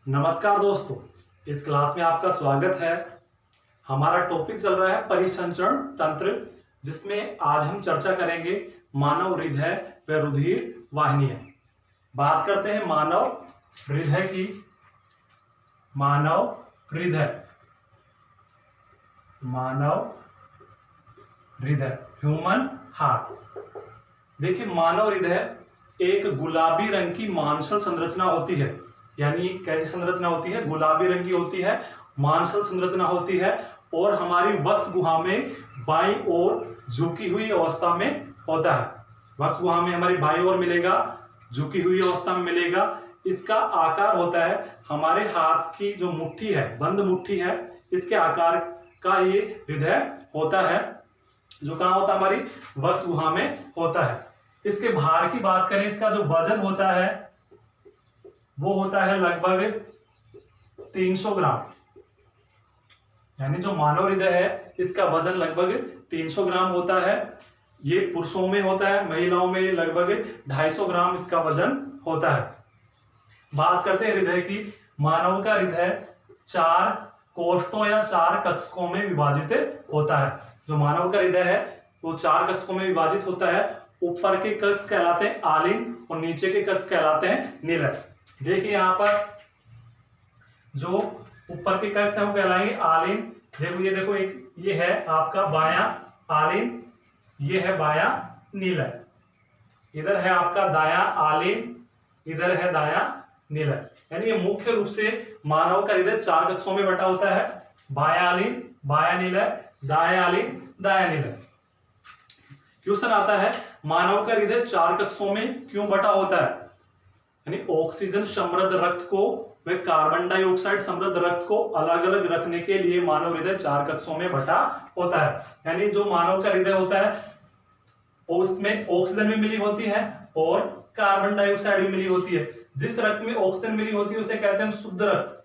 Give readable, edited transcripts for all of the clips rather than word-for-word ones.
नमस्कार दोस्तों, इस क्लास में आपका स्वागत है। हमारा टॉपिक चल रहा है परिसंचरण तंत्र, जिसमें आज हम चर्चा करेंगे मानव हृदय व रुधिर वाहिनियां। बात करते हैं मानव हृदय की। मानव हृदय ह्यूमन हार्ट। देखिए, मानव हृदय एक गुलाबी रंग की मांसल संरचना होती है। यानी कैसी संरचना होती है? गुलाबी रंग की होती है, मांसल संरचना होती है और हमारी वक्ष गुहा में बाईं ओर झुकी हुई अवस्था में होता है। वक्ष गुहा में हमारी बाईं ओर मिलेगा, झुकी हुई अवस्था में मिलेगा। इसका आकार होता है हमारे हाथ की जो मुट्ठी है, बंद मुट्ठी है, इसके आकार का ये हृदय होता है, जो कहाँ होता है? हमारी वक्ष गुहा में होता है। इसके भार की बात करें, इसका जो वजन होता है वो होता है लगभग 300 ग्राम। यानी जो मानव हृदय है इसका वजन लगभग 300 ग्राम होता है। ये पुरुषों में होता है, महिलाओं में लगभग 250 ग्राम इसका वजन होता है। बात करते हैं हृदय की। मानव का हृदय 4 कोष्ठों या 4 कक्षकों में विभाजित होता है। जो मानव का हृदय है वो 4 कक्षकों में विभाजित होता है। ऊपर के कक्ष कहलाते हैं आलिंद और नीचे के कक्ष कहलाते हैं निलय। देखिए यहाँ पर जो ऊपर के कक्ष है वो कहलाएंगे आलिंद। देखो ये देखो, एक ये है आपका बायां आलिंद, ये है बायां निलय। इधर है आपका दायां आलिंद, इधर है दायां निलय। यानी ये मुख्य रूप से मानव का हृदय 4 कक्षों में बटा होता है। बायां आलिंद, बायां निलय, दायां आलिंद, दायां निलय। क्वेश्चन आता है, मानव का हृदय 4 कक्षों में क्यों बटा होता है? यानी ऑक्सीजन समृद्ध रक्त को व कार्बन डाइऑक्साइड समृद्ध रक्त को अलग अलग रखने के लिए मानव हृदय 4 कक्षों में बटा होता है। यानी जो मानव का हृदय होता है उसमें ऑक्सीजन भी मिली होती है और कार्बन डाइऑक्साइड भी मिली होती है। जिस रक्त में ऑक्सीजन मिली होती है उसे कहते हैं शुद्ध रक्त,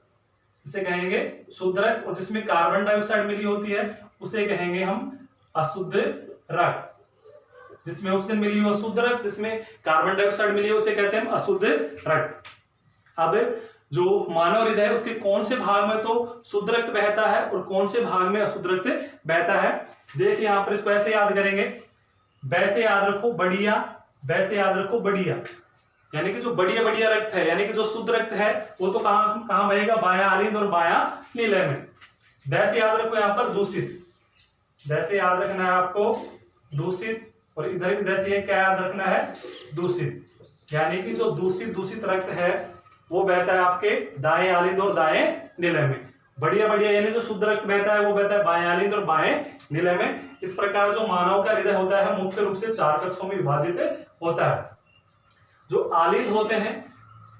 इसे कहेंगे शुद्ध रक्त। और जिसमें कार्बन डाइऑक्साइड मिली होती है उसे कहेंगे हम अशुद्ध रक्त। जिसमें ऑक्सीजन मिली हो शुद्ध रक्त, जिसमें कार्बन डाइऑक्साइड मिली हो उसे कहते हैं अशुद्ध रक्त। अब जो मानव हृदय है उसके कौन से भाग में तो शुद्ध रक्त बहता है और कौन से भाग में अशुद्ध रक्त बहता है? देखिए यहाँ पर इसको ऐसे याद करेंगे, वैसे याद रखो बढ़िया, वैसे याद रखो बढ़िया। यानी कि जो बढ़िया बढ़िया रक्त है, यानी कि जो शुद्ध रक्त है वो तो कहां बहेगा? बायां आलिंद और बायां निलय में। वैसे याद रखो यहाँ पर दूषित, वैसे याद रखना है आपको दूषित, और इधर भी वैसे क्या याद रखना है? दूषित। यानी कि जो दूषित रक्त है वो बहता है आपके दाएं आलिंद और दाएं निलय में। बढ़िया बढ़िया यानी जो शुद्ध रक्त बहता है वो बहता है बाएं आलिंद और बाएं निलय में। इस प्रकार जो मानव का हृदय होता है मुख्य रूप से 4 कक्षों में विभाजित होता है। जो आलिंद होते हैं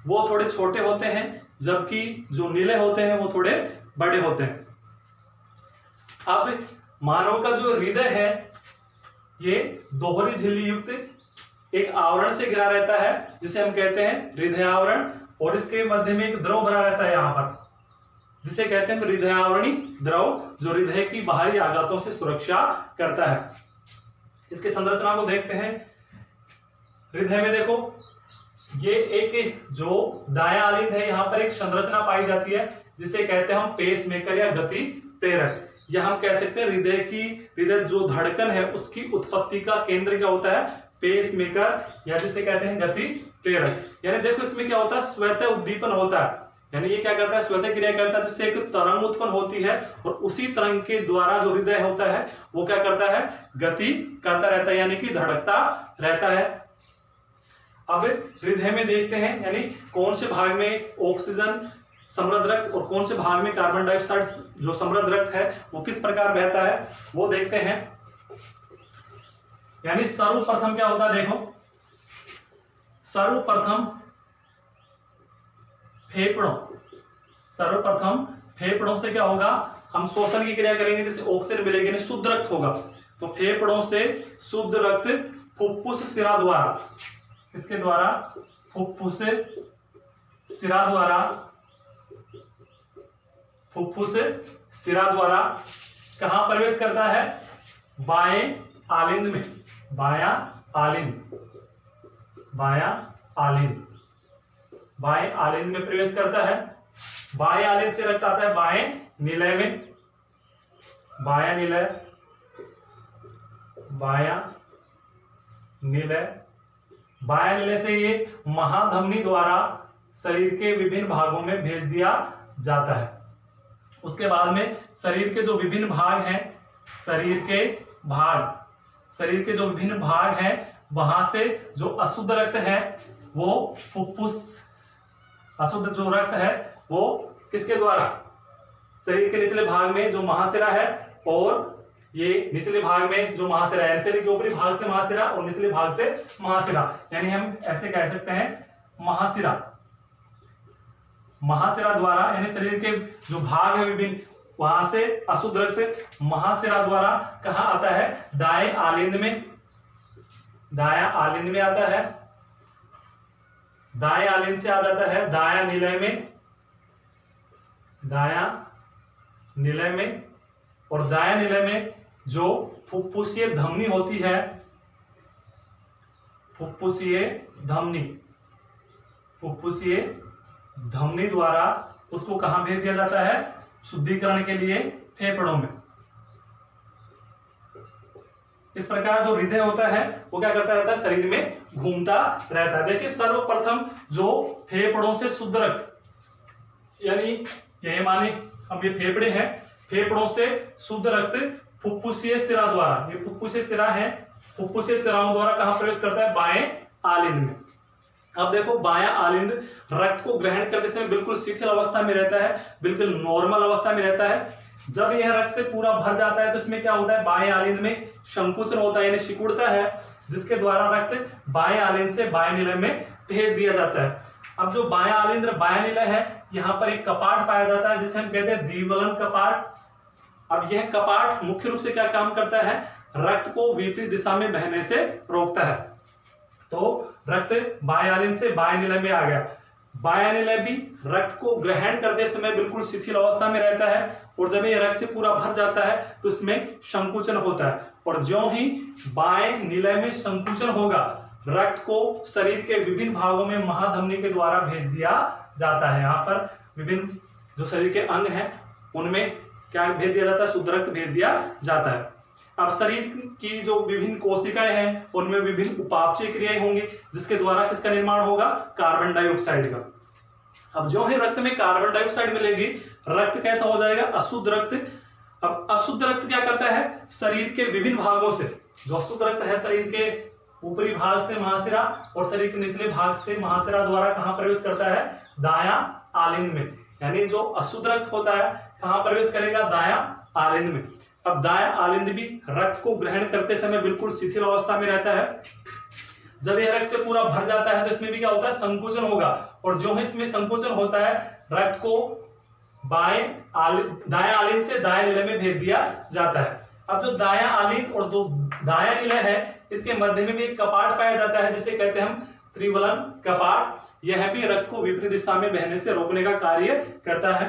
वो थोड़े छोटे होते हैं, जबकि जो निलय होते हैं वो थोड़े बड़े होते हैं। अब मानव का जो हृदय है ये दोहरी झिल्ली युक्त एक आवरण से घिरा रहता है, जिसे हम कहते हैं हृदय आवरण। और इसके मध्य में एक द्रव भरा रहता है यहाँ पर, जिसे कहते हैं हृदय आवरणी द्रव, जो हृदय की बाहरी आघातों से सुरक्षा करता है। इसके संरचना को देखते हैं। हृदय में देखो, ये एक जो दायां आलिंद है यहाँ पर एक संरचना पाई जाती है जिसे कहते हैं हम पेस मेकर या गति प्रेरक। या हम कह सकते हैं हृदय जो धड़कन है उसकी उत्पत्ति का केंद्र क्या होता है? पेस मेकर, या जिसे कहते हैं गति प्रेरक। यानी देखो इसमें क्या होता है? स्वतः उद्दीपन होता है। यानी ये क्या करता है? स्वतः क्रिया करता है, जिससे एक तरंग उत्पन्न होती है और उसी तरंग के द्वारा जो हृदय होता है वो क्या करता है? गति करता रहता है, यानी कि धड़कता रहता है। अब हृदय में देखते हैं, यानी कौन से भाग में ऑक्सीजन समृद्ध रक्त और कौन से भाग में कार्बन डाइऑक्साइड जो समृद्ध रक्त है वो किस प्रकार बहता है वो देखते हैं। यानी सर्वप्रथम क्या होता है? देखो, सर्वप्रथम फेफड़ों से क्या होगा? हम शोषण की क्रिया करेंगे, जैसे ऑक्सीजन मिलेगी, शुद्ध रक्त होगा। तो फेफड़ों से शुद्ध रक्त फुफ्फुस सिरा द्वारा, इसके द्वारा फुफ्फुस सिरा द्वारा कहां प्रवेश करता है? बाएं आलिंद में, बायां आलिंद में प्रवेश करता है। बाएं आलिंद से रक्त आता है बाएं निलय में, बायां निलय, बायां निलय, बायां निलय से ये महाधमनी द्वारा शरीर के विभिन्न भागों में भेज दिया जाता है। उसके बाद में शरीर के जो विभिन्न भाग हैं, शरीर के जो विभिन्न भाग हैं, वहां से जो अशुद्ध रक्त है वो फुफ्फुस, अशुद्ध जो रक्त है वो किसके द्वारा, शरीर के निचले भाग में जो महाशिरा है और ये निचले भाग में जो महाशिरा है, शरीर के ऊपरी भाग से महाशिरा और निचले भाग से महाशिरा, यानी हम ऐसे कह सकते हैं महाशिरा, महाशिरा द्वारा, यानी शरीर के जो भाग है विभिन्न, वहां से अशुद्ध रक्त महाशिरा द्वारा कहाँ आता है, दाएं आलिंद में, दायां आलिंद में आता है, दाएं आलिंद से आ जाता है दायां निलय में, दायां निलय में, और दायां निलय में जो फुफ्फुसीय धमनी होती है, फुफ्फुसीय धमनी, फुफ्फुसीय धमनी द्वारा उसको कहां भेज दिया जाता है, शुद्धिकरण के लिए फेफड़ों में। इस प्रकार जो हृदय होता है वो क्या करता रहता है, शरीर में घूमता रहता है। देखिए सर्वप्रथम जो फेफड़ों से शुद्ध रक्त, यानी ये माने अब ये फेफड़े हैं, फेफड़ों से शुद्ध रक्त फुफ्फुसीय सिरा द्वारा, ये फुफ्फुसीय सिरा है, फुफ्फुसीय सिराओं द्वारा कहां प्रवेश करता है, बाएं आलिंद में। अब देखो बायां आलिंद रक्त को ग्रहण करते समय बिल्कुल शिथिल अवस्था में रहता है, बिल्कुल नॉर्मल अवस्था में रहता है। जब यह रक्त से पूरा भर जाता है तो इसमें क्या होता है, बाएं आलिंद में संकुचन होता है, यानी सिकुड़ता है, जिसके द्वारा रक्त बाएं आलिंद से बाएं निलय में भेज दिया जाता है। अब जो बायां आलिंद बायां निलय है, यहाँ पर एक कपाट पाया जाता है जिसे हम कहते हैं द्विवलन कपाट। अब यह कपाट मुख्य रूप से क्या काम करता है, रक्त को विपरीत दिशा में बहने से रोकता है। तो रक्त बाएं आलिंद से बाएं निलय में आ गया। बायां निलय भी रक्त को ग्रहण करते समय बिल्कुल शिथिल अवस्था में रहता है, और जब ये रक्त से पूरा भर जाता है तो इसमें संकुचन होता है, और ज्यों ही बाएं निलय में संकुचन होगा, रक्त को शरीर के विभिन्न भागों में महाधमनी के द्वारा भेज दिया जाता है। यहाँ पर विभिन्न जो शरीर के अंग हैं उनमें क्या भेज दिया जाता है, शुद्ध रक्त भेज दिया जाता है। अब शरीर की जो विभिन्न कोशिकाएं हैं उनमें विभिन्न उपापचय क्रियाएं होंगी, जिसके द्वारा किसका निर्माण होगा, कार्बन डाइऑक्साइड का। अब जो है रक्त में कार्बन डाइऑक्साइड मिलेगी, रक्त कैसा हो जाएगा, अशुद्ध रक्त। अब अशुद्ध रक्त क्या करता है, शरीर के विभिन्न भागों से, जो अशुद्ध रक्त है शरीर के ऊपरी भाग से महाशिरा और शरीर के निचले भाग से महाशिरा द्वारा कहां प्रवेश करता है, दायां आलिंद में। यानी जो अशुद्ध रक्त होता है कहां प्रवेश करेगा, दायां आलिंद में। अब दायां आलिंद भी रक्त को ग्रहण करते समय बिल्कुल शिथिल अवस्था में रहता है। जब यह रक्त से पूरा भर जाता है तो इसमें भी क्या होता है, संकुचन होगा, और जो है इसमें संकुचन होता है, रक्त को दायां आलिंद से दायां निलय में भेज दिया जाता है। अब जो दायां आलिंद और जो दायां निलय है, इसके मध्य में भी एक कपाट पाया जाता है जिसे कहते हैं हम त्रिवलन कपाट। यह भी रक्त को विपरीत दिशा में बहने से रोकने का कार्य करता है।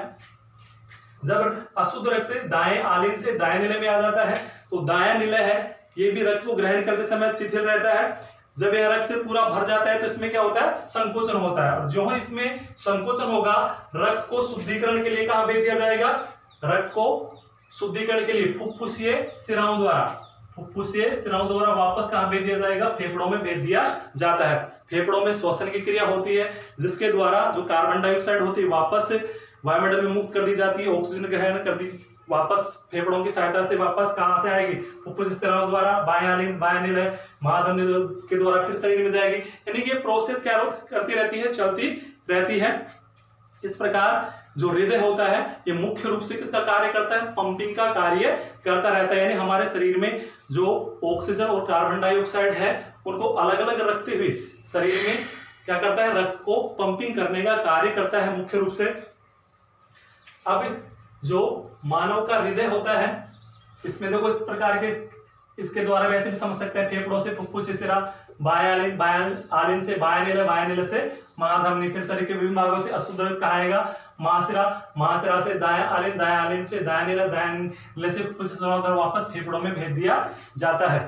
जब अशुद्ध रक्त दाएं आलिंद से दाएं निलय में आ जाता है तो दायां निलय है, ये भी रक्त को ग्रहण करते समय शिथिल रहता है। जब यह रक्त से पूरा भर जाता है तो इसमें क्या होता है, संकोचन होता है, और जो है इसमें संकोचन होगा, रक्त को शुद्धिकरण के लिए कहां भेज दिया जाएगा, रक्त को शुद्धिकरण के लिए फुफ्फुसीय सिराओं द्वारा, फुफ्फुसीय सिराओं द्वारा वापस कहां भेज दिया जाएगा, फेफड़ों में भेज दिया जाता है। फेफड़ों में श्वसन की क्रिया होती है, जिसके द्वारा जो कार्बन डाइऑक्साइड होती है वापस वायुमंडल में मुक्त कर दी जाती है, ऑक्सीजन ग्रहण कर दी, वापस फेफड़ों की सहायता से वापस कहां से आएगी, फुफ्फुसीय सिराओं द्वारा बाएं आलिंद बाएं निलय महाधमनी के द्वारा फिर शरीर में जाएगी। यानी कि ये प्रोसेस क्या करती रहती है, चलती रहती है। इस प्रकार जो हृदय होता है ये मुख्य रूप से किसका कार्य करता है, पंपिंग का कार्य करता रहता है। यानी हमारे शरीर में जो ऑक्सीजन और कार्बन डाइऑक्साइड है उनको अलग अलग रखते हुए शरीर में क्या करता है, रक्त को पंपिंग करने का कार्य करता है मुख्य रूप से। अब जो मानव का हृदय होता है इसमें देखो इस प्रकार के, इसके द्वारा वैसे भी समझ सकते हैं, फेफड़ों से फुफ्फुसीय सिरा, बाएं आलिंद से बाएं निलय से महाधमनी, फिर शरीर के विभिन्न भागों से अशुद्ध रक्त कहाँ आएगा, महाशिरा, महाशिरा से दाएं आलिंद से दाएं निलय से फुफ्फुसीय सिरा वापस फेफड़ों में भेज दिया जाता है।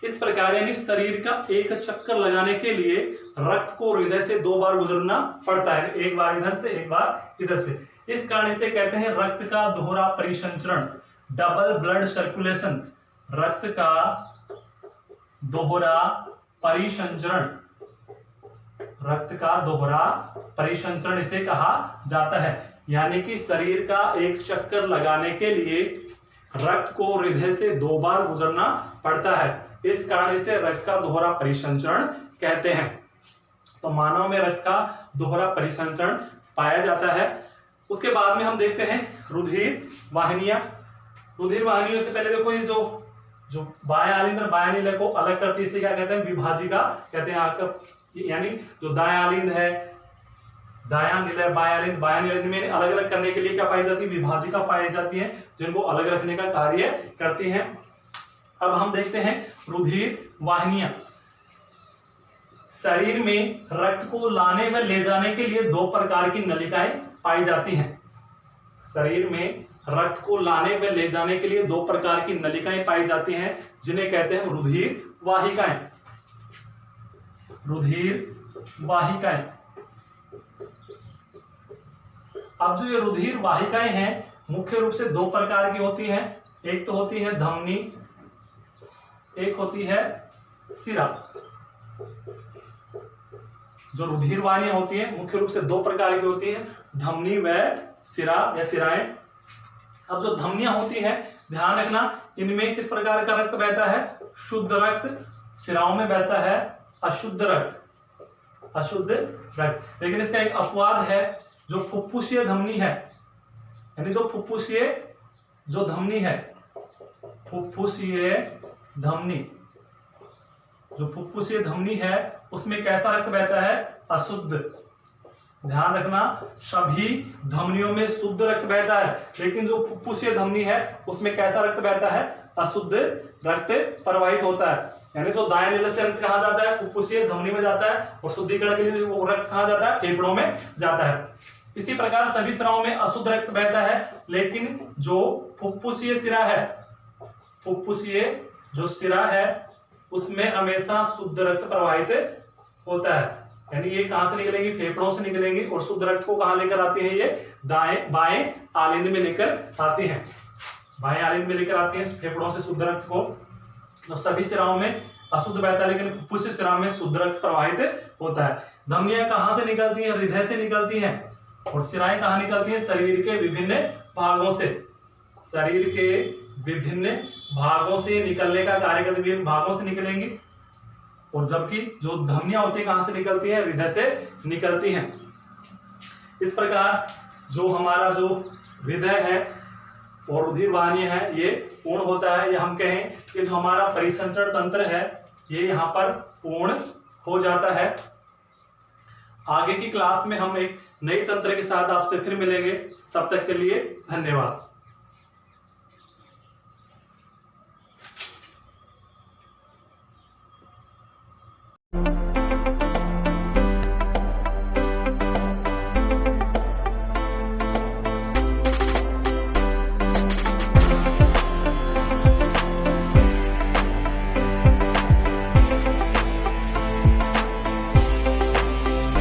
इस प्रकार यानी शरीर का एक चक्कर लगाने के लिए रक्त को हृदय से 2 बार गुजरना पड़ता है, एक बार इधर से एक बार इधर से। इस कारण इसे कहते हैं रक्त का दोहरा परिसंचरण, डबल ब्लड सर्कुलेशन। रक्त का दोहरा परिसंचरण, रक्त का दोहरा परिसंचरण इसे कहा जाता है। यानी कि शरीर का एक चक्कर लगाने के लिए रक्त को हृदय से 2 बार गुजरना पड़ता है, इस कारण इसे रक्त का दोहरा परिसंचरण कहते हैं। तो मानव में रक्त का दोहरा परिसंचरण पाया जाता है। उसके बाद में हम देखते हैं रुधिर वाहिनियां। रुधिर वाहिनियों से पहले देखो, ये जो बाएं आलिंद और बाएं नीले को अलग करती है इसे क्या कहते हैं? विभाजिका कहते हैं। आपका यानी जो दायां आलिंद है, दायां नीले बायां आलिंद में अलग अलग करने के लिए क्या पाई जाती है? विभाजिका पाई जाती है, जिनको अलग रखने का कार्य करती है। अब हम देखते हैं रुधिर वाहिनियां। शरीर में रक्त को लाने व ले जाने के लिए 2 प्रकार की नलिकाएं पाई जाती हैं। शरीर में रक्त को लाने व ले जाने के लिए 2 प्रकार की नलिकाएं पाई जाती हैं, जिन्हें कहते हैं रुधिर वाहिकाएं। रुधिर वाहिकाएं। अब जो ये रुधिर वाहिकाएं हैं मुख्य रूप से 2 प्रकार की होती हैं। एक तो होती है धमनी, एक होती है सिरा। जो रुधिर वाहिनियां होती है मुख्य रूप से 2 प्रकार की होती है, धमनी व सिरा या सिराएं। अब जो धमनियां होती है, ध्यान रखना, इनमें किस प्रकार का रक्त बहता है? शुद्ध रक्त। सिराओं में बहता है अशुद्ध रक्त, अशुद्ध रक्त। लेकिन इसका एक अपवाद है, जो फुफ्फुसीय धमनी है, यानी जो फुफ्फुसीय जो धमनी है, फुफ्फुसीय धमनी, जो फुफ्फुसीय धमनी है उसमें कैसा रक्त बहता है? अशुद्ध। ध्यान रखना, सभी धमनियों में शुद्ध रक्त बहता है, लेकिन जो फुफ्फुसीय धमनी है उसमें कैसा रक्त बहता है? अशुद्ध रक्त प्रवाहित होता है। यानी जो दाएं नीले से रक्त कहाँ जाता है? फुफ्फुसीय धमनी में जाता है, और शुद्धिकरण के लिए वो रक्त कहाँ जाता है? फेफड़ों में जाता है। इसी प्रकार सभी सिराओं में अशुद्ध रक्त बहता है, लेकिन जो फुफ्फुसीय सिरा है, फुफ्फुसीय जो सिरा है उसमें हमेशा शुद्ध रक्त प्रवाहित होता है। यानी ये कहां से निकलेंगी? फेफड़ों से निकलेंगी, और शुद्ध रक्त को कहां लेकर आती है? ये दाएं बाएं आलिंद में लेकर आती है, बाएं आलिंद में लेकर आती है फेफड़ों से शुद्ध रक्त को। तो सभी सिराओं में अशुद्ध बहता है, लेकिन फुफ्फुसीय सिरा में शुद्ध रक्त प्रवाहित होता है। धमनियां कहां से निकलती हैं? हृदय से निकलती हैं। और सिराएं कहां निकलती हैं? शरीर के विभिन्न भागों से, शरीर के विभिन्न भागों से निकलने का कार्य करती, विभिन्न भागों से निकलेंगी। और जबकि जो धमनियां होती है कहां से निकलती है? हृदय से निकलती हैं। इस प्रकार जो हमारा जो हृदय है और रुधिर वाहिनी है ये पूर्ण होता है, या हम कहें कि जो हमारा परिसंचरण तंत्र है ये यहाँ पर पूर्ण हो जाता है। आगे की क्लास में हम एक नई तंत्र के साथ आपसे फिर मिलेंगे। तब तक के लिए धन्यवाद।